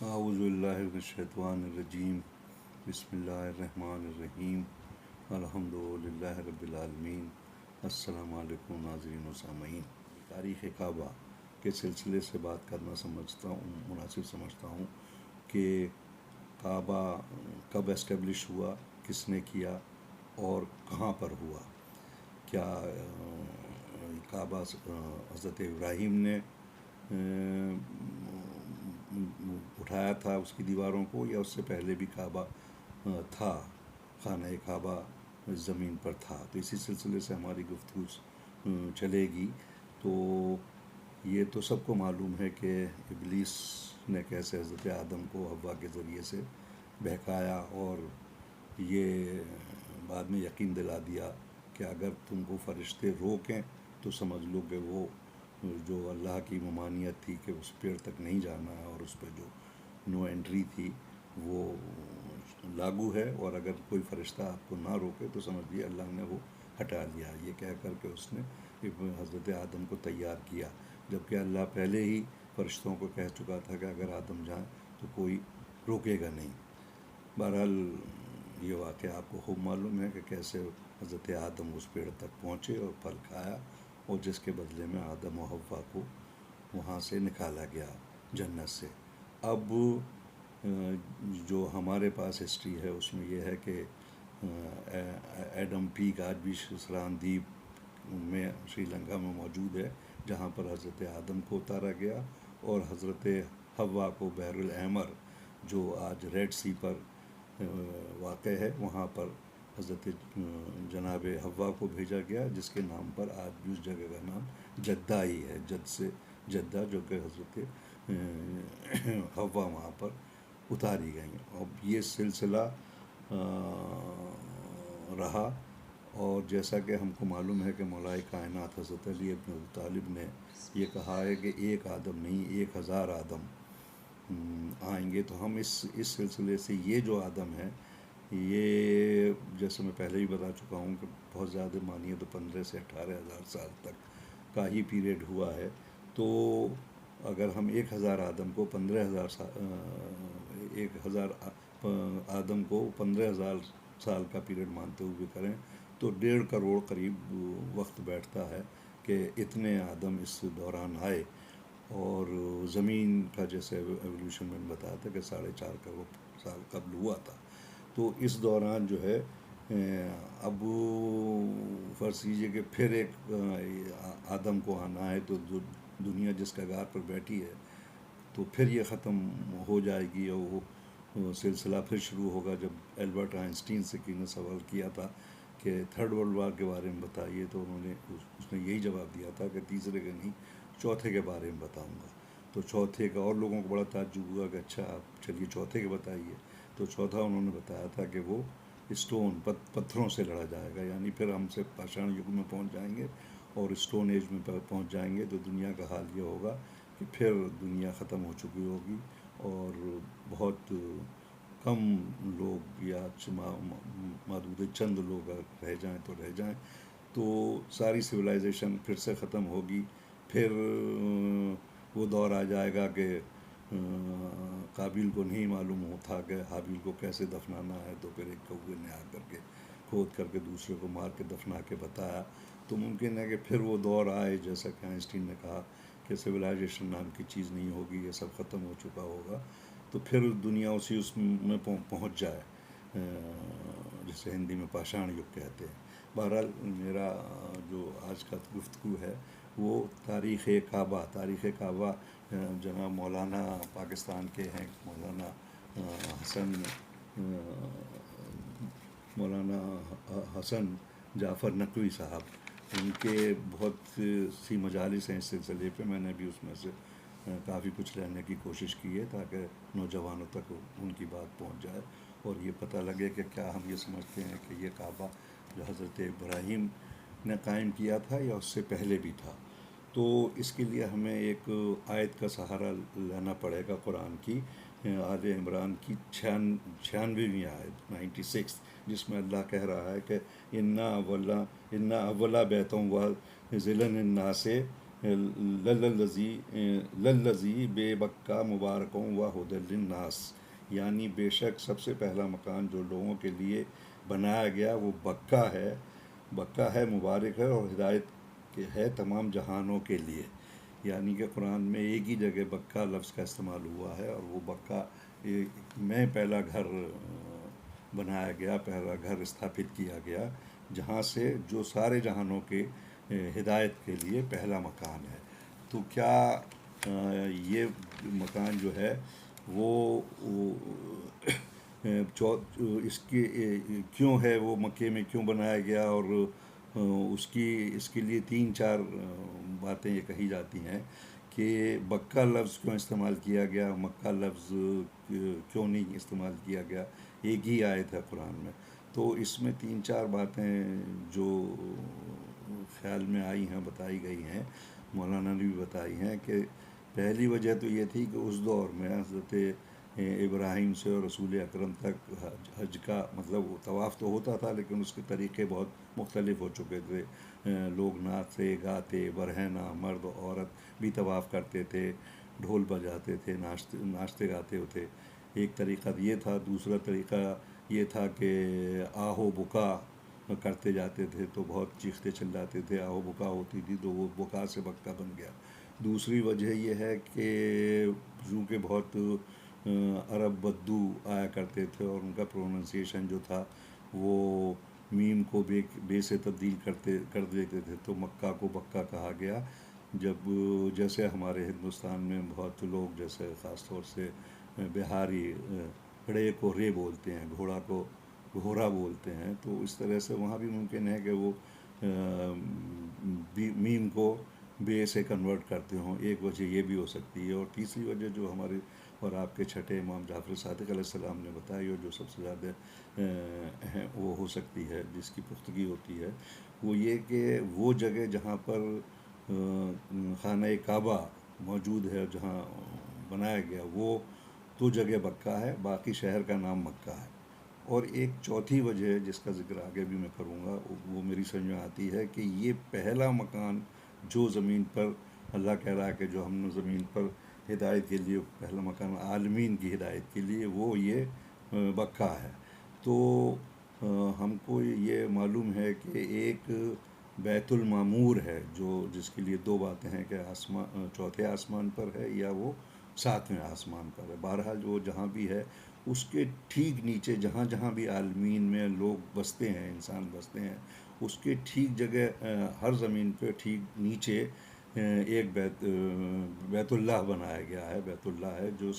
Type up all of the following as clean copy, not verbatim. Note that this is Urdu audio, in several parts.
اعوذ باللہ من الشیطان الرجیم بسم اللہ الرحمن الرحیم الحمد للہ رب العالمین السلام علیکم ناظرین و سامعین۔ تاریخ کعبہ کے سلسلے سے بات کرنا مناسب سمجھتا ہوں کہ کعبہ کب اسٹیبلش ہوا، کس نے کیا اور کہاں پر ہوا۔ کیا کعبہ حضرت ابراہیم نے اٹھایا تھا اس کی دیواروں کو، یا اس سے پہلے بھی کعبہ تھا، خانہ کعبہ زمین پر تھا؟ تو اسی سلسلے سے ہماری گفتگو چلے گی۔ تو یہ تو سب کو معلوم ہے کہ ابلیس نے کیسے حضرت آدم کو حوا کے ذریعے سے بہکایا، اور یہ بعد میں یقین دلا دیا کہ اگر تم کو فرشتے روکیں تو سمجھ لو کہ وہ جو اللہ کی ممانعت تھی کہ اس پیڑ تک نہیں جانا ہے، اور اس پہ جو نو انٹری تھی وہ لاگو ہے، اور اگر کوئی فرشتہ آپ کو نہ روکے تو سمجھیے اللہ نے وہ ہٹا لیا۔ یہ کہہ کر کے اس نے حضرت آدم کو تیار کیا، جبکہ اللہ پہلے ہی فرشتوں کو کہہ چکا تھا کہ اگر آدم جائیں تو کوئی روکے گا نہیں۔ بہرحال یہ واقعہ آپ کو خوب معلوم ہے کہ کیسے حضرت آدم اس پیڑ تک پہنچے اور پھل کھایا، اور جس کے بدلے میں آدم و حوا کو وہاں سے نکالا گیا جنت سے۔ اب جو ہمارے پاس ہسٹری ہے اس میں یہ ہے کہ ایڈم پیک آج بھی سران دیپ میں سری لنکا میں موجود ہے، جہاں پر حضرت آدم کو اتارا گیا، اور حضرت حوا کو بحر الاحمر جو آج ریڈ سی پر واقع ہے وہاں پر حضرت جناب حوا کو بھیجا گیا، جس کے نام پر آج بھی اس جگہ کا نام جدہ ہی ہے، جد سے جدہ، جو کہ حضرت حوا وہاں پر اتاری گئیں۔ اب یہ سلسلہ رہا، اور جیسا کہ ہم کو معلوم ہے کہ مولا کائنات حضرت علی ابن ابی طالب نے یہ کہا ہے کہ ایک آدم نہیں 1000 آدم آئیں گے۔ تو ہم اس سلسلے سے یہ جو آدم ہے، یہ جیسے میں پہلے ہی بتا چکا ہوں کہ بہت زیادہ مانیے تو 15 سے 18,000 سال تک کا ہی پیریڈ ہوا ہے۔ تو اگر ہم 1000 آدم کو 15,000 سال کا پیریڈ مانتے ہوئے کریں تو 1.5 کروڑ قریب وقت بیٹھتا ہے کہ اتنے آدم اس دوران آئے۔ اور زمین کا جیسے ایولیوشن میں بتایا تھا کہ 4.5 کروڑ سال قبل ہوا تھا۔ تو اس دوران جو ہے اب فرض کیجیے کہ پھر ایک آدم کو آنا ہے، تو دنیا جس کگار پر بیٹھی ہے تو پھر یہ ختم ہو جائے گی، اور وہ سلسلہ پھر شروع ہوگا۔ جب البرٹ آئنسٹین سے کی نے سوال کیا تھا کہ 3rd ورلڈ وار کے بارے میں بتائیے، تو اس نے یہی جواب دیا تھا کہ تیسرے کے نہیں، چوتھے کے بارے میں بتاؤں گا۔ تو چوتھے کا اور لوگوں کو بڑا تعجب ہوا کہ اچھا آپ چلیے چوتھے کے بتائیے۔ تو چوتھا انہوں نے بتایا تھا کہ وہ اسٹون پتھروں سے لڑا جائے گا، یعنی پھر ہم سے پاشان یگ میں پہنچ جائیں گے اور اسٹون ایج میں پہنچ جائیں گے، تو دنیا کا حال یہ ہوگا کہ پھر دنیا ختم ہو چکی ہوگی، اور بہت کم لوگ یا محدود چند لوگ رہ جائیں تو رہ جائیں، تو ساری سویلائزیشن پھر سے ختم ہوگی۔ پھر وہ دور آ جائے گا کہ قابیل کو نہیں معلوم تھا کہ حابیل کو کیسے دفنانا ہے، تو پھر ایک کوے نے آ کر کے کھود کر کے دوسرے کو مار کے دفنا کے بتایا۔ تو ممکن ہے کہ پھر وہ دور آئے جیسا کہ آئنسٹین نے کہا کہ سویلائزیشن نام کی چیز نہیں ہوگی، یہ سب ختم ہو چکا ہوگا، تو پھر دنیا اس میں پہنچ جائے، جسے ہندی میں پاشان یگ کہتے ہیں۔ بہرحال میرا جو آج کا گفتگو ہے وہ تاریخ کعبہ جناب مولانا پاکستان کے ہیں، مولانا حسن جعفر نقوی صاحب، ان کے بہت سی مجالس ہیں اس سلسلے پہ، میں نے بھی اس میں سے کافی کچھ لینے کی کوشش کی ہے تاکہ نوجوانوں تک ان کی بات پہنچ جائے اور یہ پتہ لگے کہ کیا ہم یہ سمجھتے ہیں کہ یہ کعبہ جو حضرت ابراہیم نے قائم کیا تھا یا اس سے پہلے بھی تھا۔ تو اس کے لیے ہمیں ایک آیت کا سہارا لینا پڑے گا، قرآن کی آل عمران کی 96ویں آیت 96، جس میں اللہ کہہ رہا ہے کہ انا اولا بیتوں و ذلن الناس للذی بے بکا مبارکوں و ہدی للناس، یعنی بے شک سب سے پہلا مکان جو لوگوں کے لیے بنایا گیا وہ بکا ہے، بکا ہے، مبارک ہے اور ہدایت ہے تمام جہانوں کے لیے۔ یعنی کہ قرآن میں ایک ہی جگہ بکا لفظ کا استعمال ہوا ہے، اور وہ بکا میں پہلا گھر بنایا گیا، پہلا گھر استھاپت کیا گیا، جہاں سے جو سارے جہانوں کے ہدایت کے لیے پہلا مکان ہے۔ تو کیا یہ مکان جو ہے وہ اس کی کیوں ہے، وہ مکے میں کیوں بنایا گیا، اور اس کے لیے تین چار باتیں یہ کہی جاتی ہیں کہ بکا لفظ کیوں استعمال کیا گیا، مکہ لفظ کیوں نہیں استعمال کیا گیا، ایک ہی آیت ہے قرآن میں۔ تو اس میں تین چار باتیں جو خیال میں آئی ہیں، بتائی گئی ہیں، مولانا نے بھی بتائی ہیں، کہ پہلی وجہ تو یہ تھی کہ اس دور میں حضرت ابراہیم سے اور رسول اکرم تک حج کا مطلب طواف تو ہوتا تھا، لیکن اس کے طریقے بہت مختلف ہو چکے تھے۔ لوگ ناچتے گاتے، برہنہ مرد عورت بھی طواف کرتے تھے، ڈھول بجاتے تھے، ناچتے گاتے ہوتے۔ ایک طریقہ یہ تھا، دوسرا طریقہ یہ تھا کہ آہو بکا کرتے جاتے تھے، تو بہت چیختے چلاتے تھے، آہو بکا ہوتی تھی تو وہ بکا سے بکا بن گیا۔ دوسری وجہ یہ ہے کہ چونکہ بہت عرب بدو آیا کرتے تھے، اور ان کا پروننسیشن جو تھا وہ میم کو بے سے تبدیل کر دیتے تھے، تو مکہ کو بکا کہا گیا۔ جب جیسے ہمارے ہندوستان میں بہت لوگ، جیسے خاص طور سے بہاری رے کو رے بولتے ہیں، گھوڑا کو گھوڑا بولتے ہیں، تو اس طرح سے وہاں بھی ممکن ہے کہ وہ میم کو بے سے کنورٹ کرتے ہوں، ایک وجہ یہ بھی ہو سکتی ہے۔ اور تیسری وجہ جو ہمارے اور آپ کے چھٹے امام جعفر صادق علیہ السلام نے بتائی، اور جو سب سے زیادہ وہ ہو سکتی ہے، جس کی پختگی ہوتی ہے، وہ یہ کہ وہ جگہ جہاں پر خانہ کعبہ موجود ہے، جہاں بنایا گیا، وہ تو جگہ بکا ہے، باقی شہر کا نام مکہ ہے۔ اور ایک چوتھی وجہ جس کا ذکر آگے بھی میں کروں گا، وہ میری سمجھ میں آتی ہے کہ یہ پہلا مکان جو زمین پر اللہ کہہ رہا ہے کہ جو ہم نے زمین پر ہدایت کے لیے پہلا مکان عالمین کی ہدایت کے لیے، وہ یہ بکا ہے۔ تو ہم کو یہ معلوم ہے کہ ایک بیت المعمور ہے، جس کے لیے دو باتیں ہیں کہ چوتھے آسمان پر ہے یا وہ ساتویں آسمان پر ہے۔ بہرحال وہ جہاں بھی ہے، اس کے ٹھیک نیچے جہاں جہاں بھی عالمین میں لوگ بستے ہیں، انسان بستے ہیں، اس کے ٹھیک جگہ ہر زمین پہ ٹھیک نیچے ایک بیت اللہ بنایا گیا ہے۔ بیت اللہ ہے جو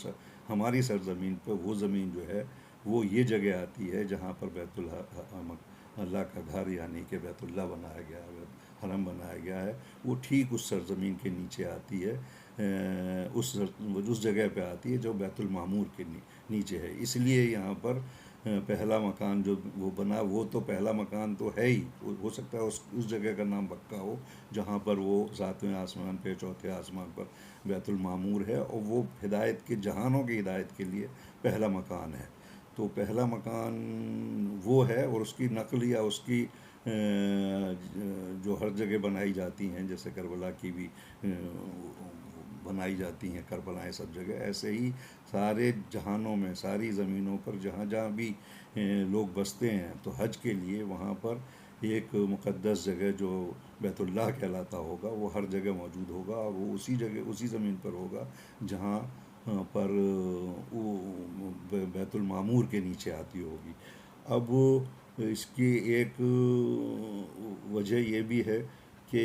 ہماری سرزمین پہ، وہ زمین جو ہے وہ یہ جگہ آتی ہے جہاں پر بیت اللہ کا گھر یعنی کہ بیت اللہ بنایا گیا ہے، حرم بنایا گیا ہے، وہ ٹھیک اس سرزمین کے نیچے آتی ہے، اس جگہ پہ آتی ہے جو بیت المعمور کے نیچے ہے۔ اس لیے یہاں پر پہلا مکان جو وہ بنا، وہ تو پہلا مکان تو ہے ہی، ہو سکتا ہے اس جگہ کا نام بکا ہو جہاں پر وہ ساتویں آسمان پہ، چوتھے آسمان پر بیت المعمور ہے، اور وہ ہدایت کے جہانوں کی ہدایت کے لیے پہلا مکان ہے۔ تو پہلا مکان وہ ہے، اور اس کی نقل یا اس کی جو ہر جگہ بنائی جاتی ہیں، جیسے کربلا کی بھی بنائی جاتی ہیں، کربلائیں سب جگہ، ایسے ہی سارے جہانوں میں، ساری زمینوں پر جہاں جہاں بھی لوگ بستے ہیں، تو حج کے لیے وہاں پر ایک مقدس جگہ جو بیت اللہ کہلاتا ہوگا، وہ ہر جگہ موجود ہوگا، اور وہ اسی جگہ، اسی زمین پر ہوگا جہاں پر وہ بیت المعمور کے نیچے آتی ہوگی۔ اب اس کی ایک وجہ یہ بھی ہے کہ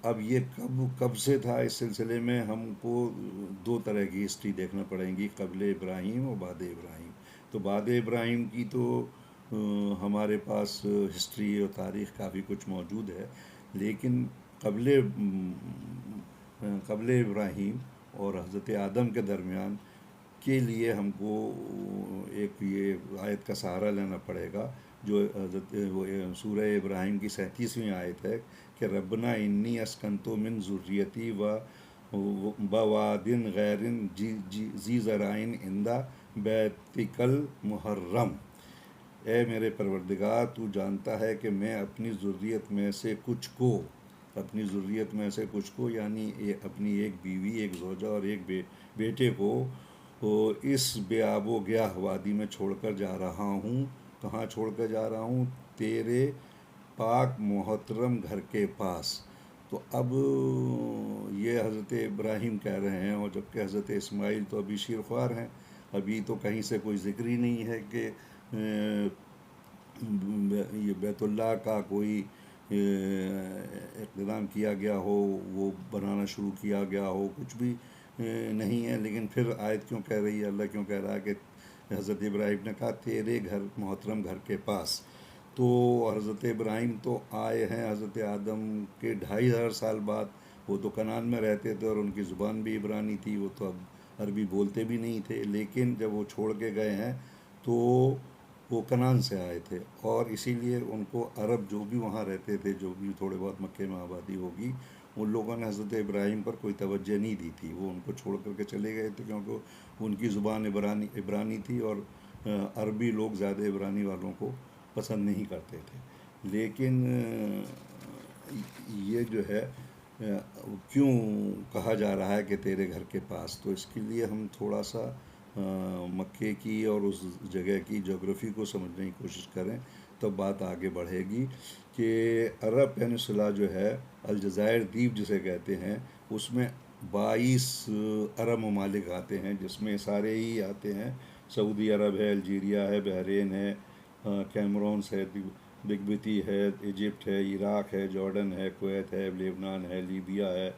اب یہ کب سے تھا، اس سلسلے میں ہم کو دو طرح کی ہسٹری دیکھنا پڑیں گی، قبل ابراہیم اور بعد ابراہیم۔ تو بعد ابراہیم کی تو ہمارے پاس ہسٹری اور تاریخ کافی کچھ موجود ہے، لیکن قبل ابراہیم اور حضرت آدم کے درمیان کے لیے ہم کو ایک یہ آیت کا سہارا لینا پڑے گا، جو حضرت سورہ ابراہیم کی 37ویں آیت ہے کہ ربنا انی اسکنتو من ذریتی و بوادن غیر ذی زرعین عند بیتک المحرم۔ اے میرے پروردگار، تو جانتا ہے کہ میں اپنی ذریت میں سے کچھ کو، اپنی ذریت میں سے کچھ کو، یعنی اپنی ایک بیوی، ایک زوجہ اور ایک بیٹے کو اس بے آب و گیاہ وادی میں چھوڑ کر جا رہا ہوں۔ کہاں چھوڑ کر جا رہا ہوں؟ تیرے پاک محترم گھر کے پاس۔ تو اب یہ حضرت ابراہیم کہہ رہے ہیں، اور جبکہ حضرت اسماعیل تو ابھی شیرخوار ہیں، ابھی تو کہیں سے کوئی ذکر ہی نہیں ہے کہ یہ بیت اللہ کا کوئی اقتدام کیا گیا ہو، وہ بنانا شروع کیا گیا ہو، کچھ بھی نہیں ہے۔ لیکن پھر آیت کیوں کہہ رہی ہے، اللہ کیوں کہہ رہا ہے کہ حضرت ابراہیم نے کہا تیرے گھر محترم گھر کے پاس؟ تو حضرت ابراہیم تو آئے ہیں حضرت آدم کے 2500 سال بعد۔ وہ تو کنعان میں رہتے تھے اور ان کی زبان بھی عبرانی تھی، وہ تو اب عربی بولتے بھی نہیں تھے، لیکن جب وہ چھوڑ کے گئے ہیں تو وہ کنعان سے آئے تھے، اور اسی لیے ان کو عرب جو بھی وہاں رہتے تھے، جو بھی تھوڑے بہت مکے میں آبادی ہوگی، ان لوگوں نے حضرت ابراہیم پر کوئی توجہ نہیں دی تھی، وہ ان کو چھوڑ کر کے چلے گئے تھے، کیونکہ ان کی زبان عبرانی تھی، اور عربی لوگ زیادہ عبرانی والوں کو پسند نہیں کرتے تھے۔ لیکن یہ جو ہے کیوں کہا جا رہا ہے کہ تیرے گھر کے پاس؟ تو اس کے لیے ہم تھوڑا سا مکے کی اور اس جگہ کی جغرافی کو سمجھنے کی کوشش کریں، تب بات آگے بڑھے گی کہ عرب پینسولا جو ہے، الجزائر دیپ جسے کہتے ہیں، اس میں 22 عرب ممالک آتے ہیں، جس میں سارے ہی آتے ہیں۔ سعودی عرب ہے، الجیریا ہے، بحرین ہے، کیمرونس ہے، بگبتی ہے، ایجپٹ ہے، عراق ہے، جارڈن ہے، کویت ہے، لیبنان ہے، لیبیا ہے،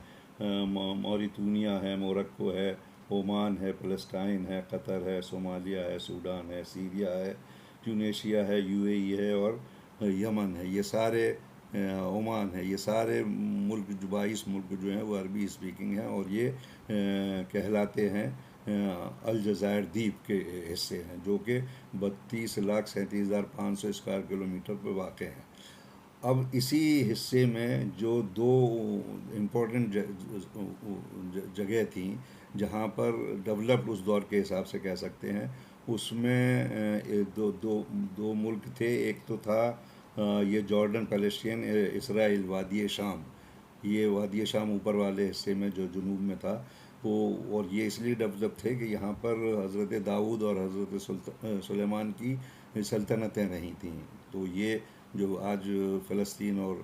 موریتونیا ہے، موروکو ہے، عمان ہے، فلسطین ہے، قطر ہے، صومالیہ ہے، سوڈان ہے، سیریا ہے، ٹیونیشیا ہے، یو اے ای ہے، اور یمن ہے۔ یہ سارے عمان ہے، یہ سارے ملک، 22 ملک جو ہیں وہ عربی اسپیکنگ ہیں، اور یہ کہلاتے ہیں الجزائر دیپ کے حصے ہیں، جو کہ 32,37,500 اسکوائر کلومیٹر پہ واقع ہیں۔ اب اسی حصے میں جو دو امپورٹنٹ جگہ تھیں جہاں پر ڈیولپڈ اس دور کے حساب سے کہہ سکتے ہیں، اس میں دو ملک تھے۔ ایک تو تھا یہ جارڈن، پیلسٹین، اسرائیل، وادی شام۔ یہ وادی شام اوپر والے حصے میں جو جنوب میں تھا وہ، اور یہ اس لیے ڈیولپ تھے کہ یہاں پر حضرت داؤد اور حضرت سلیمان کی سلطنتیں رہی تھیں۔ تو یہ جو آج فلسطین اور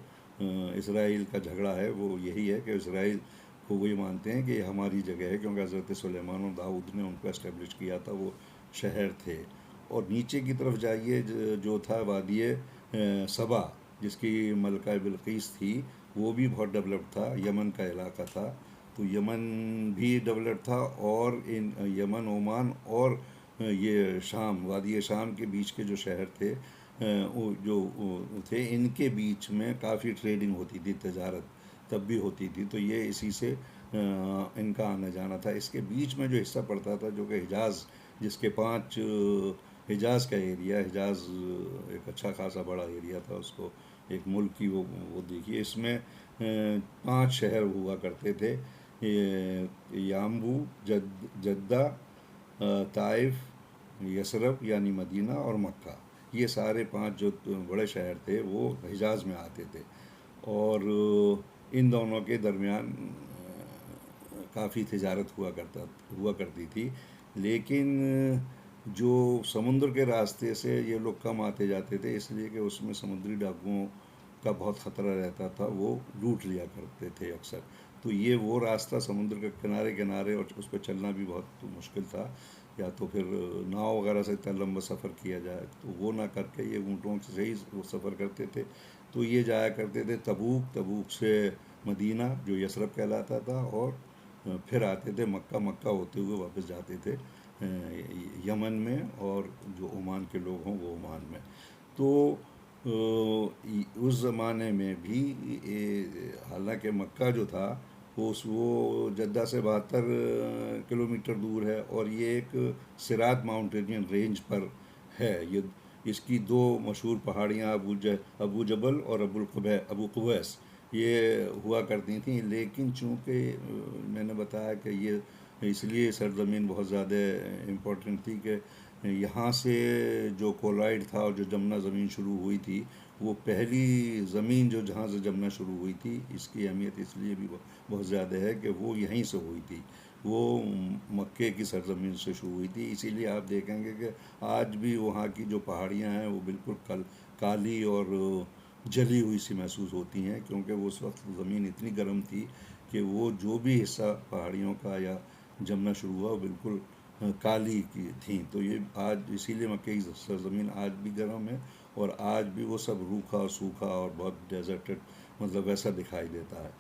اسرائیل کا جھگڑا ہے، وہ یہی ہے کہ اسرائیل کو وہی مانتے ہیں کہ یہ ہماری جگہ ہے، کیونکہ حضرت سلیمان اور داؤد نے ان کو اسٹیبلش کیا تھا، وہ شہر تھے۔ اور نیچے کی طرف جائیے جو تھا وادی سبا، جس کی ملکہ بلقیس تھی، وہ بھی بہت ڈیولپڈ تھا، یمن کا علاقہ تھا۔ تو یمن بھی ڈیولپڈ تھا، اور یمن، عمان اور یہ شام، وادی شام کے بیچ کے جو شہر تھے، جو تھے، ان کے بیچ میں کافی ٹریڈنگ ہوتی تھی، تجارت تب بھی ہوتی تھی۔ تو یہ اسی سے ان کا آنا جانا تھا۔ اس کے بیچ میں جو حصہ پڑتا تھا، جو کہ حجاز، جس کے 5 حجاز کا ایریا، حجاز ایک اچھا خاصا بڑا ایریا تھا، اس کو ایک ملک کی وہ دیکھیے، اس میں 5 شہر ہوا کرتے تھے: یامبو، جدہ، طائف، یثرب یعنی مدینہ، اور مکہ۔ یہ سارے 5 جو بڑے شہر تھے وہ حجاز میں آتے تھے، اور ان دونوں کے درمیان کافی تجارت ہوا کرتی تھی۔ لیکن جو سمندر کے راستے سے یہ لوگ کم آتے جاتے تھے، اس لیے کہ اس میں سمندری ڈاکوؤں کا بہت خطرہ رہتا تھا، وہ لوٹ لیا کرتے تھے اکثر۔ تو یہ وہ راستہ سمندر کے کنارے، اور اس پہ چلنا بھی بہت مشکل تھا، یا تو پھر ناؤ وغیرہ سے اتنا لمبا سفر کیا جائے، تو وہ نہ کر کے یہ اونٹوں سے ہی وہ سفر کرتے تھے۔ تو یہ جایا کرتے تھے تبوک سے مدینہ جو یثرب کہلاتا تھا، اور پھر آتے تھے مکہ ہوتے ہوئے واپس جاتے تھے یمن میں، اور جو عمان کے لوگ ہوں وہ عمان میں۔ تو اس زمانے میں بھی حالانکہ مکہ جو تھا وہ جدہ سے 72 کلومیٹر دور ہے، اور یہ ایک صراط ماؤنٹینین رینج پر ہے۔ اس کی 2 مشہور پہاڑیاں ابو جبل اور ابو قبیس یہ ہوا کرتی تھیں، لیکن چونکہ میں نے بتایا کہ یہ اس لیے سرزمین بہت زیادہ امپورٹنٹ تھی کہ یہاں سے جو کولائڈ تھا اور جو جمنا زمین شروع ہوئی تھی، وہ پہلی زمین جو جہاں سے جمنا شروع ہوئی تھی، اس کی اہمیت اس لیے بھی بہت زیادہ ہے کہ وہ یہیں سے ہوئی تھی، وہ مکے کی سرزمین سے شروع ہوئی تھی. اسی لیے آپ دیکھیں گے کہ آج بھی وہاں کی جو پہاڑیاں ہیں وہ بالکل کالی اور جلی ہوئی سی محسوس ہوتی ہیں، کیونکہ وہ اس وقت زمین اتنی گرم تھی کہ وہ جو بھی حصہ پہاڑیوں کا یا جمنا شروع ہوا وہ بالکل کالی کی تھیں. تو یہ آج اسی لیے مکے کی سرزمین آج بھی گرم ہے، اور آج بھی وہ سب روکھا اور سوکھا اور بہت ڈیزرٹڈ مطلب ویسا دکھائی دیتا ہے.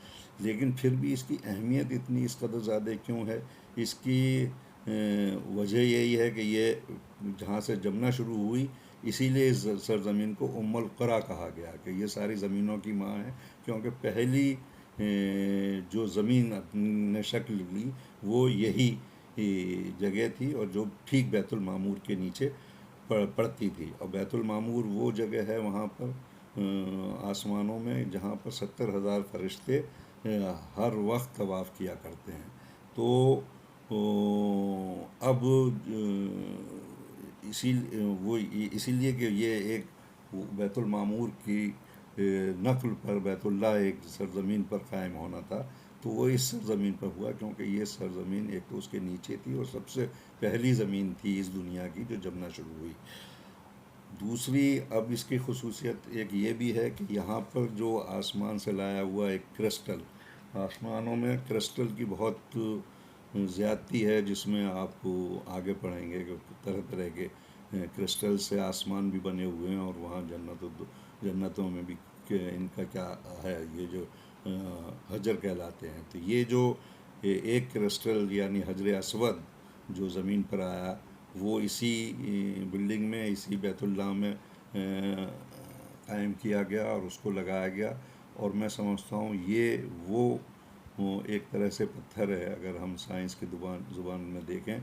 لیکن پھر بھی اس کی اہمیت اتنی اس قدر زیادہ کیوں ہے؟ اس کی وجہ یہی ہے کہ یہ جہاں سے جمنا شروع ہوئی، اسی لیے اس سرزمین کو ام القریٰ کہا گیا کہ یہ ساری زمینوں کی ماں ہے، کیونکہ پہلی جو زمین نے شکل لی وہ یہی جگہ تھی، اور جو ٹھیک بیت المعمور کے نیچے پڑتی تھی. اور بیت المعمور وہ جگہ ہے وہاں پر آسمانوں میں جہاں پر 70,000 فرشتے ہر وقت طواف کیا کرتے ہیں. تو اب اسی لیے کہ یہ ایک بیت المعمور کی نقل پر بیت اللہ ایک سرزمین پر قائم ہونا تھا، تو وہ اس سرزمین پر ہوا، کیونکہ یہ سرزمین ایک تو اس کے نیچے تھی اور سب سے پہلی زمین تھی اس دنیا کی جو جمنا شروع ہوئی. دوسری اب اس کی خصوصیت ایک یہ بھی ہے کہ یہاں پر جو آسمان سے لایا ہوا ایک کرسٹل، آسمانوں میں کرسٹل کی بہت زیادتی ہے، جس میں آپ آگے پڑھیں گے کہ طرح طرح کے کرسٹل سے آسمان بھی بنے ہوئے ہیں، اور وہاں جنتوں میں بھی کہ ان کا کیا ہے، یہ جو حجر کہلاتے ہیں. تو یہ جو ایک کرسٹل یعنی حجر اسود جو زمین پر آیا، وہ اسی بلڈنگ میں، اسی بیت اللہ میں قائم کیا گیا اور اس کو لگایا گیا. اور میں سمجھتا ہوں یہ وہ ایک طرح سے پتھر ہے، اگر ہم سائنس کی زبان میں دیکھیں،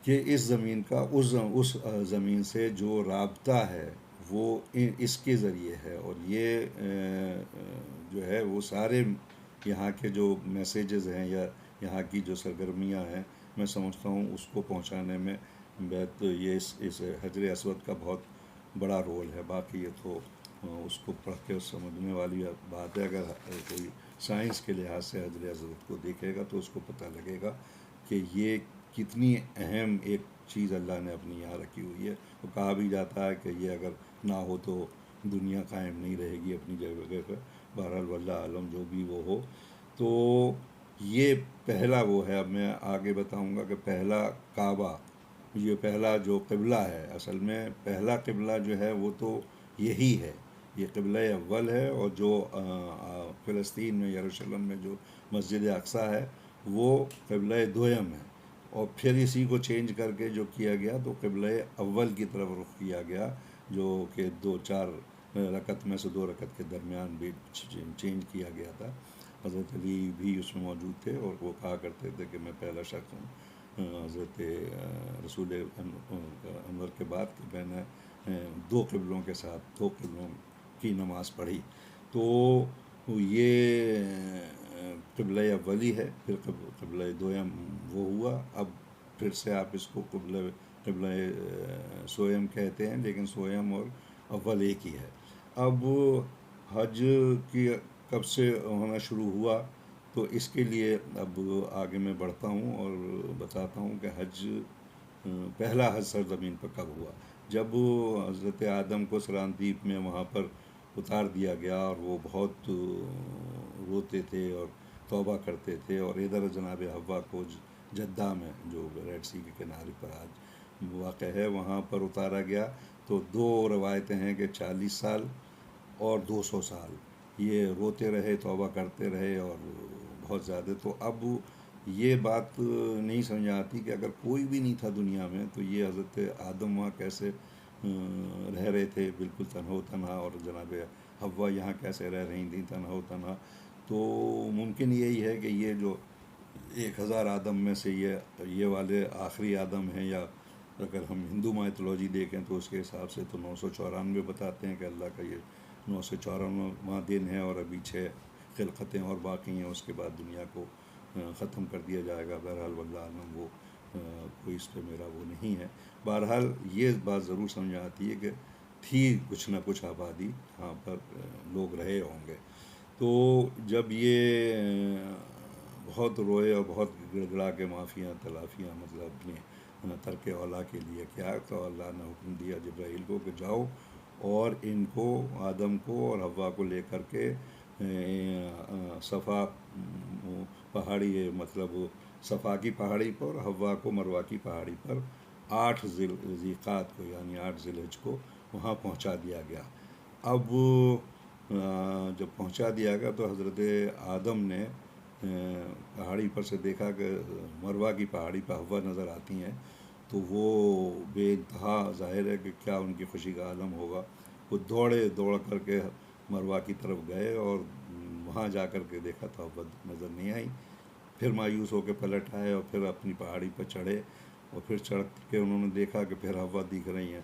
کہ اس زمین کا اس زمین سے جو رابطہ ہے وہ اس کے ذریعے ہے. اور یہ جو ہے وہ سارے یہاں کے جو میسیجز ہیں یا یہاں کی جو سرگرمیاں ہیں، میں سمجھتا ہوں اس کو پہنچانے میں یہ اس حجر اسود کا بہت بڑا رول ہے. باقی یہ تو اس کو پڑھ کے سمجھنے والی بات ہے. اگر کوئی سائنس کے لحاظ سے حجر اسود کو دیکھے گا تو اس کو پتہ لگے گا کہ یہ کتنی اہم ایک چیز اللہ نے اپنی یہاں رکھی ہوئی ہے. وہ کہا بھی جاتا ہے کہ یہ اگر نہ ہو تو دنیا قائم نہیں رہے گی اپنی جگہ پہ. بہرحال واللہ عالم جو بھی وہ ہو. تو یہ پہلا وہ ہے. اب میں آگے بتاؤں گا کہ پہلا کعبہ، یہ پہلا جو قبلہ ہے، اصل میں پہلا قبلہ جو ہے وہ تو یہی ہے، یہ قبلہ اول ہے. اور جو فلسطین میں یروشلم میں جو مسجد اقصیٰ ہے وہ قبلہ دویم ہے. اور پھر اسی کو چینج کر کے جو کیا گیا تو قبلہ اول کی طرف رخ کیا گیا، جو کہ 4 رکعت میں سے 2 رکعت کے درمیان بھی چینج کیا گیا تھا. حضرت علی بھی اس میں موجود تھے اور وہ کہا کرتے تھے کہ میں پہلا شخص ہوں حضرت رسول انور کے بعد کہ میں نے 2 قبلوں کے ساتھ 2 قبلوں کی نماز پڑھی. تو یہ قبلہ اولی ہے. پھر قبلہ دویم وہ ہوا. اب پھر سے آپ اس کو قبلہ سویم کہتے ہیں، لیکن سویم اور اول ایک ہی ہے. اب حج کی کب سے ہونا شروع ہوا، تو اس کے لیے اب آگے میں بڑھتا ہوں اور بتاتا ہوں کہ پہلا حج سرزمین پر کب ہوا. جب حضرت آدم کو سرانتیپ میں وہاں پر اتار دیا گیا اور وہ بہت روتے تھے اور توبہ کرتے تھے، اور ادھر جناب حوا کو جدہ میں جو ریڈ سی کے کنارے پر آج واقع ہے وہاں پر اتارا گیا. تو 2 روایتیں ہیں کہ 40 سال اور 200 سال یہ روتے رہے، توبہ کرتے رہے اور بہت زیادہ. تو اب یہ بات نہیں سمجھ آتی کہ اگر کوئی بھی نہیں تھا دنیا میں تو یہ حضرت آدم وہاں کیسے رہ رہے تھے بالکل تنہا و تنہا، اور جناب حوا یہاں کیسے رہ رہی تھیں تنہا و تنہا. تو ممکن یہی ہے کہ یہ جو 1000 آدم میں سے یہ والے آخری آدم ہیں، یا اگر ہم ہندو مائتھولوجی دیکھیں تو اس کے حساب سے تو 994 بتاتے ہیں کہ اللہ کا یہ 994واں دن ہے، اور ابھی 6 خلقتیں اور باقی ہیں، اس کے بعد دنیا کو ختم کر دیا جائے گا. بہرحال واللہ عالم، وہ کوئی اس پہ میرا وہ نہیں ہے. بہرحال یہ بات ضرور سمجھ آتی ہے کہ تھی کچھ نہ کچھ آبادی یہاں پر لوگ رہے ہوں گے۔ تو جب یہ بہت روئے اور بہت گڑ گڑا کے معافیاں تلافیاں مطلب اپنے ترک اولا کے لیے کیا، تو اللہ نے حکم دیا جبرائیل کو کہ جاؤ اور ان کو، آدم کو اور حوا کو لے کر کے صفا پہاڑی، مطلب صفا کی پہاڑی پر، حوا کو مروہ کی پہاڑی پر 8 ذیقات کو یعنی 8 ذی الحج کو وہاں پہنچا دیا گیا۔ اب جب پہنچا دیا گیا تو حضرت آدم نے پہاڑی پر سے دیکھا کہ مروہ کی پہاڑی پہ حوا نظر آتی ہیں، تو وہ بے انتہا ظاہر ہے کہ کیا ان کی خوشی کا عالم ہوگا۔ وہ دوڑ کر کے مروہ کی طرف گئے اور وہاں جا کر کے دیکھا تو حوا نظر نہیں آئی۔ پھر مایوس ہو کے پلٹ آئے اور پھر اپنی پہاڑی پہ چڑھے، اور پھر چڑھ کے انہوں نے دیکھا کہ پھر حوا دکھ رہی ہیں،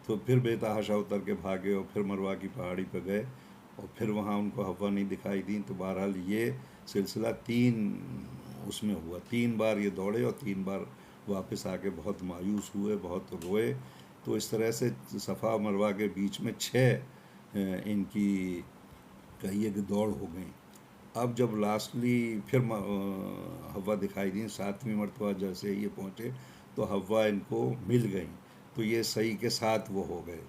تو پھر بے تحاشا اتر کے بھاگے اور پھر مروہ کی پہاڑی پہ گئے اور پھر وہاں ان کو حوا نہیں دکھائی دیں۔ تو بہرحال یہ سلسلہ 3 اس میں ہوا، 3 بار یہ دوڑے اور 3 بار واپس آ کے بہت مایوس ہوئے، بہت روئے۔ تو اس طرح سے صفا اور مروہ کے بیچ میں 6 ان کی کہیے کہ دوڑ ہو گئیں۔ اب جب لاسٹلی پھر حوا دکھائی دیں 7ویں مرتبہ جیسے یہ پہنچے تو حوا ان کو مل گئیں، تو یہ صحیح کے 7 وہ ہو گئے،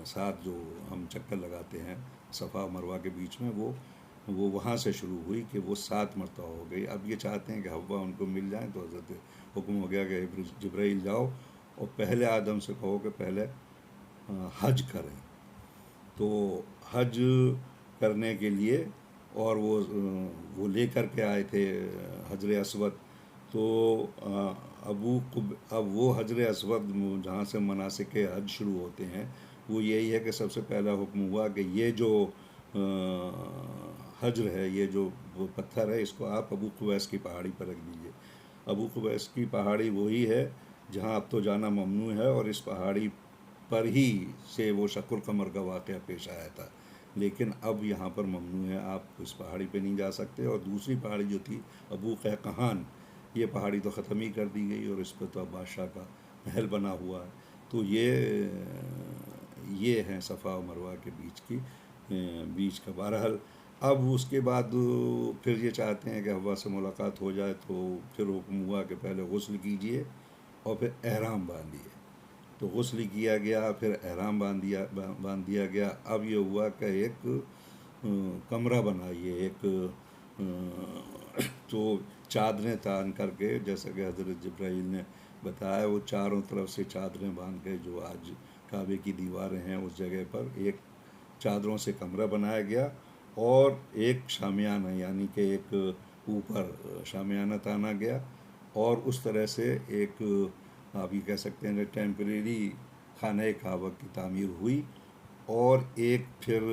7 جو ہم چکر لگاتے ہیں صفا مروہ کے بیچ میں، وہ وہاں سے شروع ہوئی کہ وہ 7 مرتبہ ہو گئی۔ اب یہ چاہتے ہیں کہ حوا ان کو مل جائیں، تو حضرت حکم ہو گیا کہ جبرائیل جاؤ اور پہلے آدم سے کہو کہ پہلے حج کریں۔ تو حج کرنے کے لیے، اور وہ لے کر کے آئے تھے حجر اسود، تو اب وہ حجر اسود جہاں سے مناسک حج شروع ہوتے ہیں، وہ یہی ہے کہ سب سے پہلا حکم ہوا کہ یہ جو حجر ہے، یہ جو وہ پتھر ہے، اس کو آپ ابو قبیس کی پہاڑی پر رکھ دیجئے۔ ابو قبیس کی پہاڑی وہی ہے جہاں اب تو جانا ممنوع ہے، اور اس پہاڑی پر ہی سے وہ شق القمر کا واقعہ پیش آیا تھا، لیکن اب یہاں پر ممنوع ہے، آپ اس پہاڑی پہ نہیں جا سکتے۔ اور دوسری پہاڑی جو تھی ابو قحقحان، یہ پہاڑی تو ختم ہی کر دی گئی، اور اس پہ تو اب بادشاہ کا محل بنا ہوا ہے۔ تو یہ ہیں صفا و مروہ کے بیچ کا۔ بہرحال اب اس کے بعد پھر یہ چاہتے ہیں کہ حوا سے ملاقات ہو جائے، تو پھر حکم ہوا کہ پہلے غسل کیجئے اور پھر احرام باندھیے۔ تو غسل کیا گیا، پھر احرام باندھ دیا گیا۔ اب یہ ہوا کہ ایک کمرہ بنائیے، ایک تو چادریں تان کر کے، جیسا کہ حضرت جبرائیل نے بتایا، وہ چاروں طرف سے چادریں باندھ کے، جو آج کعبے کی دیواریں ہیں اس جگہ پر ایک چادروں سے کمرہ بنایا گیا، اور ایک شامیانہ یعنی کہ ایک اوپر شامیانہ تانا گیا، اور اس طرح سے ایک آپ یہ کہہ سکتے ہیں کہ ٹیمپریری خانہ کعبہ کی تعمیر ہوئی، اور ایک پھر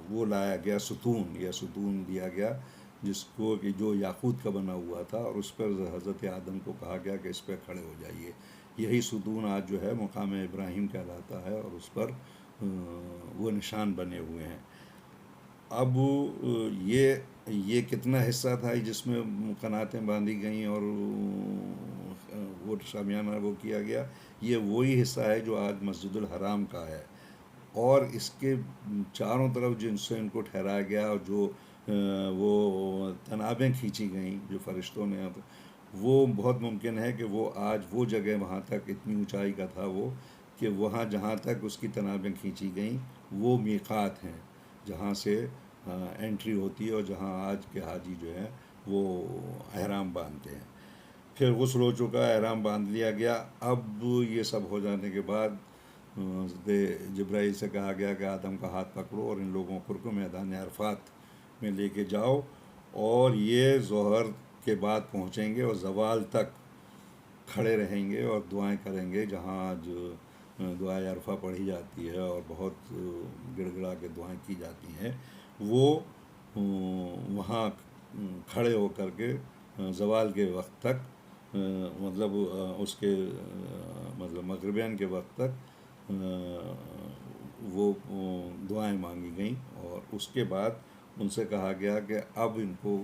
وہ لایا گیا ستون دیا گیا، جس کو کہ جو یاقوت کا بنا ہوا تھا، اور اس پر حضرت آدم کو کہا گیا کہ اس پہ کھڑے ہو جائیے۔ یہی ستون آج جو ہے مقام ابراہیم کہلاتا ہے، اور اس پر وہ نشان بنے ہوئے ہیں۔ اب یہ کتنا حصہ تھا جس میں قناتیں باندھی گئیں اور وہ شامیانہ وہ کیا گیا، یہ وہی حصہ ہے جو آج مسجد الحرام کا ہے، اور اس کے چاروں طرف جن سے ان کو ٹھہرایا گیا، اور جو وہ تنابیں کھینچی گئیں جو فرشتوں نے، وہ بہت ممکن ہے کہ وہ آج وہ جگہ وہاں تک اتنی اونچائی کا تھا وہ، کہ وہاں جہاں تک اس کی تنابیں کھینچی گئیں وہ میقات ہیں جہاں سے انٹری ہوتی ہے، اور جہاں آج کے حاجی جو ہیں وہ احرام باندھتے ہیں۔ پھر غسل ہو چکا، احرام باندھ لیا گیا۔ اب یہ سب ہو جانے کے بعد حضرت جبرائیل سے کہا گیا کہ آدم کا ہاتھ پکڑو اور ان لوگوں کو میدان عرفات میں لے کے جاؤ، اور یہ ظہر کے بعد پہنچیں گے اور زوال تک کھڑے رہیں گے اور دعائیں کریں گے، جہاں آج دعائے عرفہ پڑھی جاتی ہے اور بہت گڑ گڑا کے دعائیں کی جاتی ہیں، وہ وہاں کھڑے ہو کر کے زوال کے وقت تک، مطلب اس کے مطلب مغربین کے وقت تک وہ دعائیں مانگی گئیں، اور اس کے بعد ان سے کہا گیا کہ اب ان کو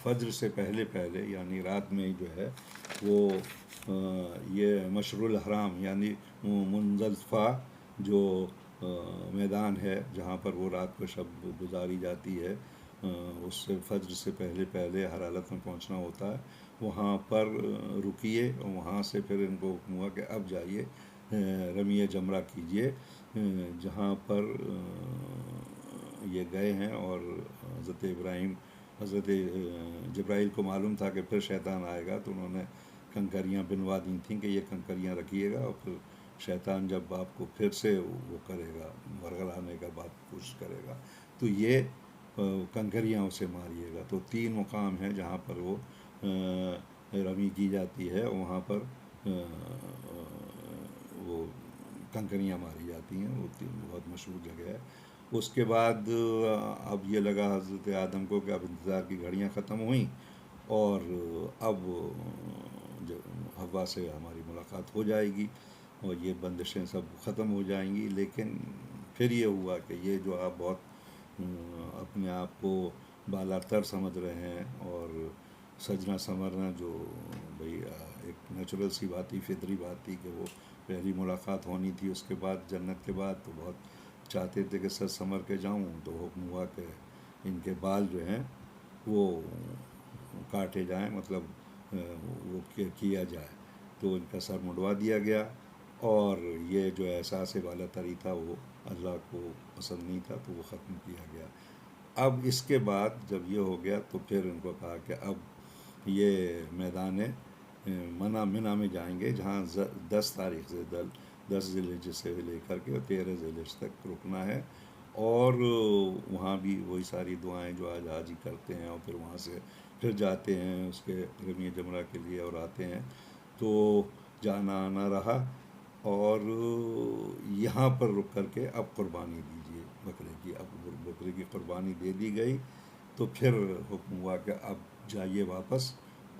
فجر سے پہلے پہلے یعنی رات میں جو ہے وہ یہ مشعر الحرام یعنی منزلفہ جو میدان ہے جہاں پر وہ رات کو شب گزاری جاتی ہے، اس سے فجر سے پہلے پہلے ہر حالت میں پہنچنا ہوتا ہے، وہاں پر رکیے اور وہاں سے پھر ان کو حکم ہوا کہ اب جائیے رمی جمرہ کیجیے، جہاں پر یہ گئے ہیں۔ اور حضرت جبرائیل کو معلوم تھا کہ پھر شیطان آئے گا، تو انہوں نے کنکریاں بنوا دی تھیں کہ یہ کنکریاں رکھیے گا، اور پھر شیطان جب آپ کو پھر سے وہ کرے گا ورگلانے کا بات کوشش کرے گا تو یہ کنکریاں اسے ماریے گا۔ تو 3 مقام ہیں جہاں پر وہ رمی کی جاتی ہے، وہاں پر وہ کنکریاں ماری جاتی ہیں، وہ بہت مشہور جگہ ہے۔ اس کے بعد اب یہ لگا حضرت آدم کو کہ اب انتظار کی گھڑیاں ختم ہوئیں اور اب حوا سے ہماری ملاقات ہو جائے گی اور یہ بندشیں سب ختم ہو جائیں گی۔ لیکن پھر یہ ہوا کہ یہ جو آپ بہت اپنے آپ کو بالا تر سمجھ رہے ہیں اور سجنا سنورنا جو بھئی ایک نیچرل سی بات تھی، فطری بات تھی کہ وہ پہلی ملاقات ہونی تھی، اس کے بعد جنت کے بعد تو بہت چاہتے تھے کہ سج سنور کے جاؤں، تو حکم ہوا کہ ان کے بال جو ہیں وہ کاٹے جائیں، مطلب وہ کیا جائے، تو ان کا سر مڈوا دیا گیا۔ اور یہ جو احساس بالا تری تھا وہ اللہ کو پسند نہیں تھا، تو وہ ختم کیا گیا۔ اب اس کے بعد جب یہ ہو گیا تو پھر ان کو کہا کہ اب یہ میدان منع میں جائیں گے، جہاں 10 تاریخ سے 10 ذی الحجہ سے لے کر کے 13 ذی الحجہ تک رکنا ہے، اور وہاں بھی وہی ساری دعائیں جو آج حاجی کرتے ہیں، اور پھر وہاں سے پھر جاتے ہیں اس کے رمی جمرہ کے لیے اور آتے ہیں، تو جانا آنا رہا۔ اور یہاں پر رک کر کے اب قربانی دیجیے بکرے کی، اب بکرے کی قربانی دے دی گئی، تو پھر حکم ہوا کہ اب جائیے واپس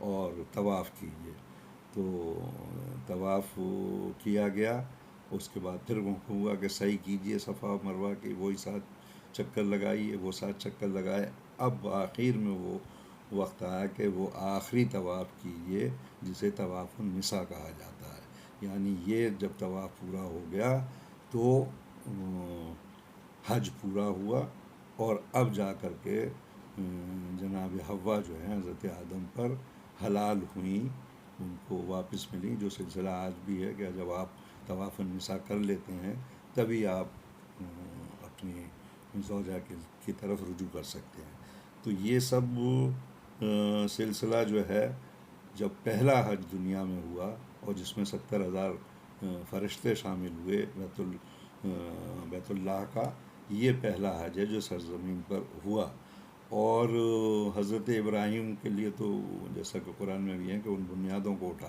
اور طواف کیجیے۔ تو طواف کیا گیا، اس کے بعد پھر حکم ہوا کہ سعی کیجیے صفا مروہ کی، وہی 7 چکر لگائیے، وہ 7 چکر لگائے۔ اب آخر میں وہ وقت آیا کہ وہ آخری طواف کیجیے جسے طواف النساء کہا جاتا ہے، یعنی یہ جب طواف پورا ہو گیا تو حج پورا ہوا، اور اب جا کر کے جناب حوا جو ہیں حضرت آدم پر حلال ہوئیں، ان کو واپس ملی، جو سلسلہ آج بھی ہے کہ جب آپ طواف النساء کر لیتے ہیں تبھی آپ اپنی زوجہ کی طرف رجوع کر سکتے ہیں۔ تو یہ سب سلسلہ جو ہے جب پہلا حج دنیا میں ہوا اور جس میں 70,000 فرشتے شامل ہوئے بیت اللہ کا، یہ پہلا حج ہے جو سرزمین پر ہوا۔ اور حضرت ابراہیم کے لیے تو جیسا کہ قرآن میں بھی ہے کہ ان بنیادوں کو اٹھا،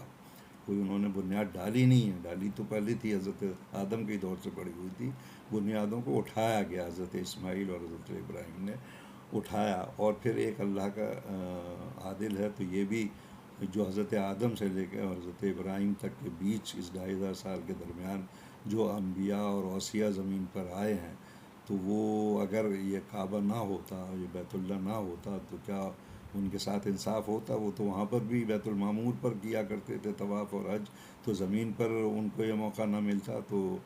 کوئی انہوں نے بنیاد ڈالی نہیں ہے، ڈالی تو پہلے تھی، حضرت آدم کے دور سے پڑی ہوئی تھی، بنیادوں کو اٹھایا گیا، حضرت اسماعیل اور حضرت ابراہیم نے اٹھایا۔ اور پھر ایک اللہ کا عادل ہے، تو یہ بھی جو حضرت آدم سے لے کے اور حضرت ابراہیم تک کے بیچ اس 2,500 سال کے درمیان جو انبیاء اور اوصیاء زمین پر آئے ہیں، تو وہ اگر یہ کعبہ نہ ہوتا، یہ بیت اللہ نہ ہوتا، تو کیا ان کے ساتھ انصاف ہوتا؟ وہ تو وہاں پر بھی بیت المعمور پر کیا کرتے تھے طواف اور حج، تو زمین پر ان کو یہ موقع نہ ملتا، تو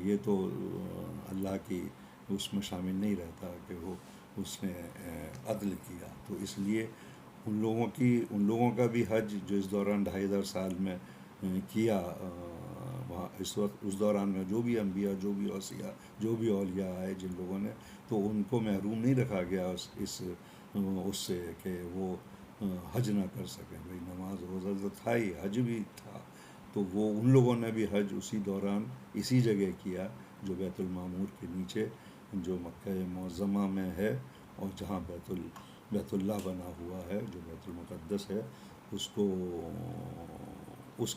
یہ تو اللہ کی اس میں شامل نہیں رہتا کہ وہ اس نے عدل کیا۔ تو اس لیے ان لوگوں کا بھی حج جو اس دوران 2,500 سال میں کیا، وہاں اس دوران میں جو بھی انبیاء، جو بھی اوصیاء، جو بھی اولیاء آئے جن لوگوں نے، تو ان کو محروم نہیں رکھا گیا اس سے کہ وہ حج نہ کر سکیں۔ بھئی نماز روزہ تو تھا ہی، حج بھی تھا، تو وہ ان لوگوں نے بھی حج اسی دوران اسی جگہ کیا جو بیت المعمور کے نیچے، جو مکہ معظمہ میں ہے، اور جہاں بیت اللہ بنا ہوا ہے جو بیت المقدس ہے، اس کو اس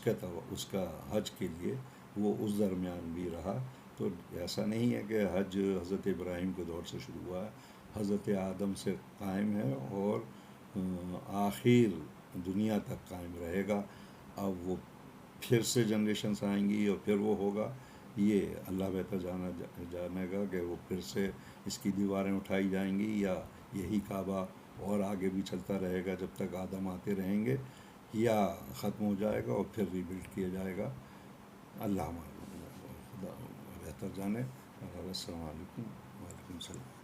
کا حج کے لیے وہ اس درمیان بھی رہا۔ تو ایسا نہیں ہے کہ حج حضرت ابراہیم کے دور سے شروع ہوا ہے، حضرت آدم سے قائم ہے اور آخر دنیا تک قائم رہے گا۔ اب وہ پھر سے جنریشنز آئیں گی اور پھر وہ ہوگا، یہ اللہ بہتر جانے گا کہ وہ پھر سے اس کی دیواریں اٹھائی جائیں گی یا یہی کعبہ اور آگے بھی چلتا رہے گا جب تک آدم آتے رہیں گے، یا ختم ہو جائے گا اور پھر ری بلڈ کیا جائے گا؟ اللہ خدا بہتر جانے۔ السلام علیکم۔ وعلیکم السلام۔